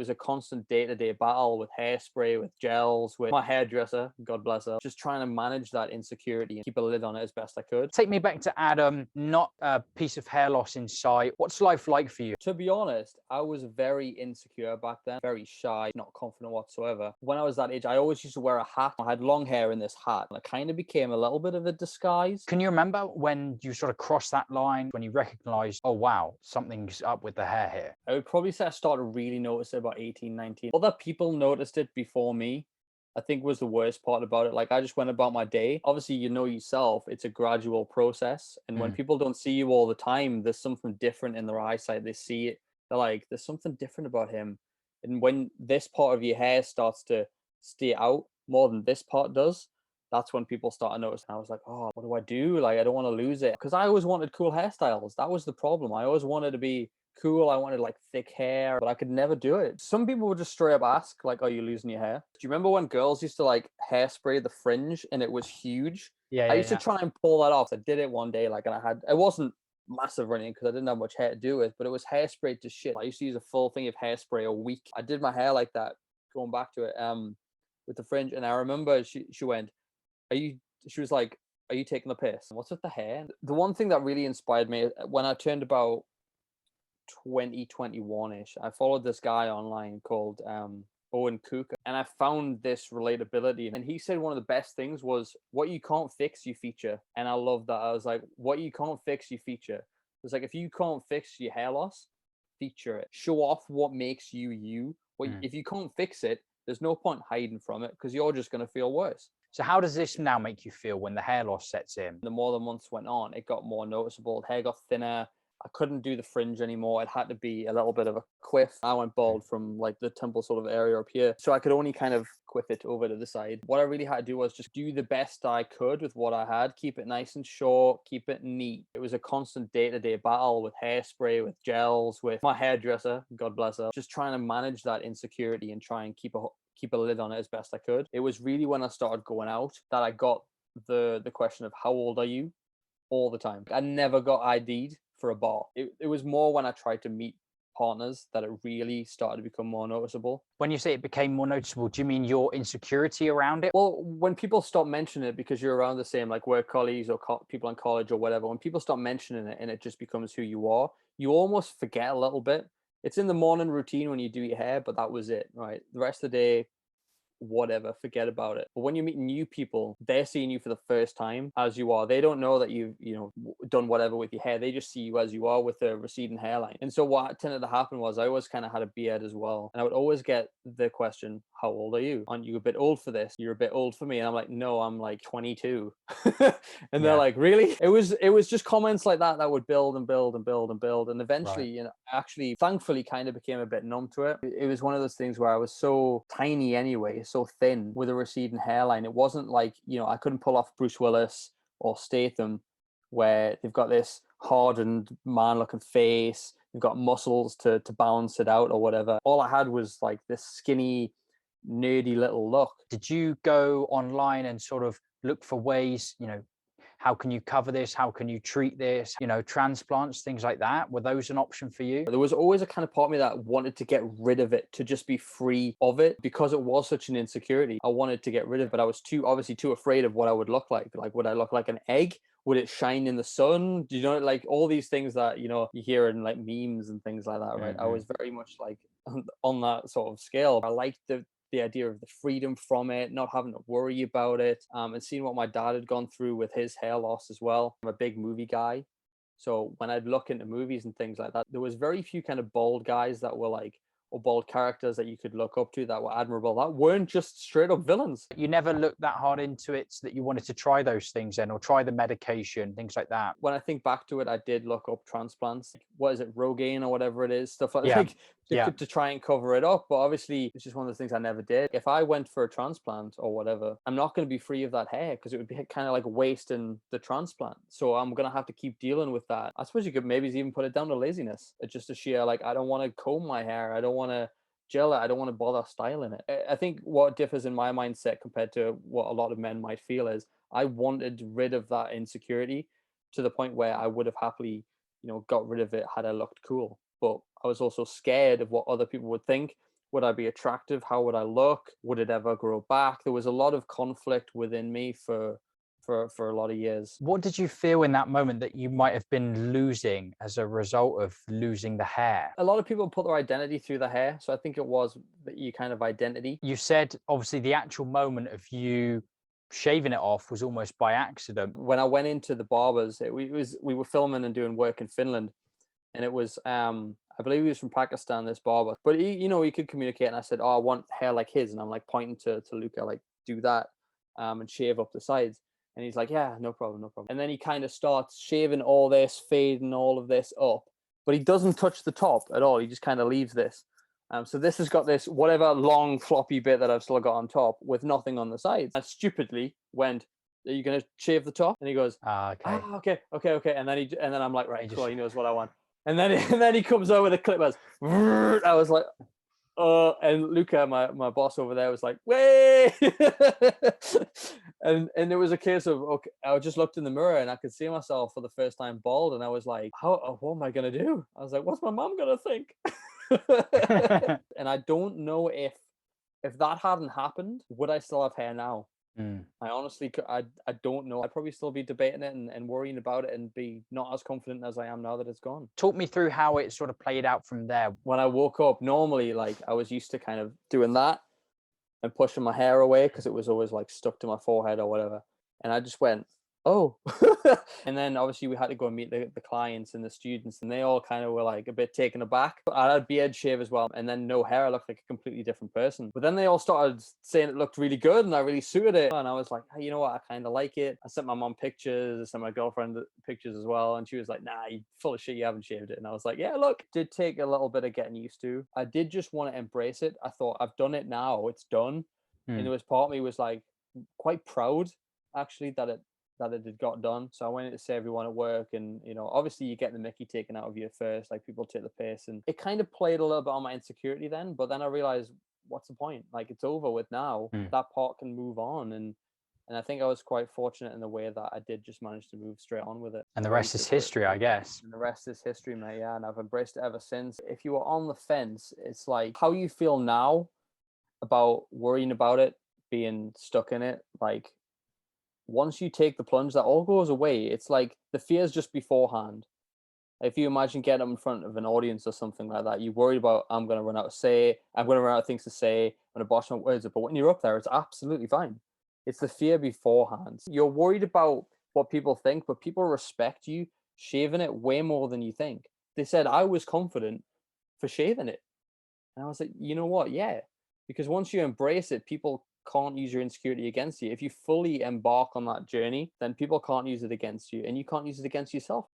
was a constant day-to-day battle with hairspray, with gels, with my hairdresser, God bless her, just trying to manage that insecurity and keep a lid on it as best I could. Take me back to Adam, not a piece of hair loss in sight. What's life like for you? To be honest, I was very insecure back then, very shy, not confident whatsoever. When I was that age, I always used to wear a hat. I had long hair in this hat, and it kind of became a little bit of a disguise. Can you remember when you sort of crossed that line, when you recognized, oh, wow, something's up with the hair here? I would probably say I started really noticing about 18, 19. Other people noticed it before me, I think was the worst part about it. Like I just went about my day. Obviously, you know yourself, it's a gradual process. And when people don't see you all the time, there's something different in their eyesight. They see it, they're like, there's something different about him. And when this part of your hair starts to stay out more than this part does, that's when people start to notice. And I was like, oh, what do I do? Like, I don't want to lose it. Because I always wanted cool hairstyles. That was the problem. I always wanted to be cool. I wanted like thick hair, but I could never do it. Some people would just straight up ask, like, are you losing your hair? Do you remember when girls used to like hairspray the fringe and it was huge? I used to try and pull that off. I did it one day, like, and it wasn't massive or anything because I didn't have much hair to do with, but it was hairsprayed to shit. I used to use a full thing of hairspray a week. I did my hair like that, going back to it, with the fringe. And I remember she went, she was like, are you taking the piss? What's with the hair? The one thing that really inspired me when I turned about 2021-ish, I followed this guy online called Owen Cook, and I found this relatability. And he said one of the best things was, what you can't fix, you feature. And I love that. I was like, what you can't fix, you feature. It's like, if you can't fix your hair loss, feature it. Show off what makes you you. If you can't fix it, there's no point hiding from it because you're just going to feel worse. So how does this now make you feel when the hair loss sets in? The more the months went on, it got more noticeable. The hair got thinner. I couldn't do the fringe anymore. It had to be a little bit of a quiff. I went bald from like the temple sort of area up here. So I could only kind of quiff it over to the side. What I really had to do was just do the best I could with what I had. Keep it nice and short, keep it neat. It was a constant day-to-day battle with hairspray, with gels, with my hairdresser, God bless her, just trying to manage that insecurity and try and keep a lid on it as best I could. It was really when I started going out that I got the question of how old are you all the time. I never got ID'd for a bar. It was more when I tried to meet partners that it really started to become more noticeable. When you say it became more noticeable, do you mean your insecurity around it? Well, when people stop mentioning it because you're around the same, like work colleagues or people in college or whatever, when people stop mentioning it and it just becomes who you are, you almost forget a little bit. It's in the morning routine when you do your hair, but that was it, right? The rest of the day, whatever, forget about it. But when you meet new people, they're seeing you for the first time as you are. They don't know that you've done whatever with your hair. They just see you as you are with a receding hairline. And so what tended to happen was I always kind of had a beard as well, and I would always get the question, how old are you? Aren't you a bit old for this? You're a bit old for me. And I'm like, no, I'm like 22. And they're like, really? It was just comments like that would build and build and build and build, and eventually actually thankfully kind of became a bit numb to it. It was one of those things where I was so tiny anyway, so thin with a receding hairline. It wasn't like, I couldn't pull off Bruce Willis or Statham where they've got this hardened man looking face, they've got muscles to balance it out or whatever. All I had was like this skinny, nerdy little look. Did you go online and sort of look for ways, how can you cover this? How can you treat this? Transplants, things like that. Were those an option for you? There was always a kind of part of me that wanted to get rid of it, to just be free of it, because it was such an insecurity. I wanted to get rid of it, but I was obviously too afraid of what I would look like. Like, would I look like an egg? Would it shine in the sun? Like all these things that, you hear in like memes and things like that, right? I was very much like on that sort of scale. I liked the idea of the freedom from it, not having to worry about it, and seeing what my dad had gone through with his hair loss as well. I'm a big movie guy. So when I'd look into movies and things like that, there was very few kind of bald guys that were like, or bald characters that you could look up to that were admirable, that weren't just straight up villains. You never looked that hard into it so that you wanted to try those things then, or try the medication, things like that? When I think back to it, I did look up transplants. What is it, Rogaine or whatever it is, stuff like to try and cover it up. But obviously, it's just one of the things I never did. If I went for a transplant or whatever, I'm not going to be free of that hair because it would be kind of like wasting the transplant. So I'm going to have to keep dealing with that. I suppose you could maybe even put it down to laziness. It's just a sheer, like, I don't want to comb my hair. I don't want to gel it. I don't want to bother styling it. I think what differs in my mindset compared to what a lot of men might feel is I wanted rid of that insecurity to the point where I would have happily, got rid of it had I looked cool. But I was also scared of what other people would think Would I be attractive? How would I look? Would it ever grow back? There was a lot of conflict within me for a lot of years. What did you feel in that moment that you might have been losing as a result of losing the hair? A lot of people put their identity through the hair, so I think it was your kind of identity. You said obviously the actual moment of you shaving it off was almost by accident. When I went into the barbers, we were filming and doing work in Finland, and it was I believe he was from Pakistan, this barber, but he could communicate. And I said, oh, I want hair like his, and I'm like pointing to Luca, like, do that, and shave up the sides. And he's like, yeah, no problem, no problem. And then he kind of starts shaving all this, fading all of this up, but he doesn't touch the top at all. He just kind of leaves this. So this has got this whatever long floppy bit that I've still got on top with nothing on the sides. I stupidly went, are you going to shave the top? And he goes, Okay. okay. And then I'm like, right, cool, he knows what I want. And then he comes over with a clip. I was like, and Luca, my boss over there, was like, wait. and it was a case of, okay, I just looked in the mirror and I could see myself for the first time bald, and I was like, what am I gonna do? I was like, what's my mom gonna think? And I don't know if that hadn't happened, would I still have hair now? I honestly, I don't know. I'd probably still be debating it and worrying about it and be not as confident as I am now that it's gone. Talk me through how it sort of played out from there. When I woke up, normally, like, I was used to kind of doing that and pushing my hair away because it was always like stuck to my forehead or whatever. And I just went, oh. And then obviously we had to go and meet the clients and the students, and they all kind of were like a bit taken aback. I had a beard shave as well, and then no hair. I looked like a completely different person. But then they all started saying it looked really good and I really suited it. And I was like, hey, you know what? I kind of like it. I sent my mom pictures. I sent my girlfriend pictures as well. And she was like, nah, you full of shit. You haven't shaved it. And I was like, yeah, look, did take a little bit of getting used to. I did just want to embrace it. I thought, I've done it now. It's done. And there was part of me was like quite proud actually that it had got done. So I went in to see everyone at work, and obviously you get the mickey taken out of you first, like people take the piss, and it kind of played a little bit on my insecurity then. But then I realized, what's the point? Like, it's over with now. That part can move on, and I think I was quite fortunate in the way that I did just manage to move straight on with it. And the rest is history, I guess. And the rest is history, mate. Yeah, and I've embraced it ever since. If you were on the fence, it's like how you feel now about worrying about it, being stuck in it. Like, once you take the plunge, that all goes away. It's like the fear's just beforehand. If you imagine getting up in front of an audience or something like that, you're worried about, I'm going to run out of things to say, I'm going to botch my words up. But when you're up there, it's absolutely fine. It's the fear beforehand. You're worried about what people think, but people respect you shaving it way more than you think. They said I was confident for shaving it. And I was like, you know what? Yeah. Because once you embrace it, people can't use your insecurity against you. If you fully embark on that journey, then people can't use it against you, and you can't use it against yourself.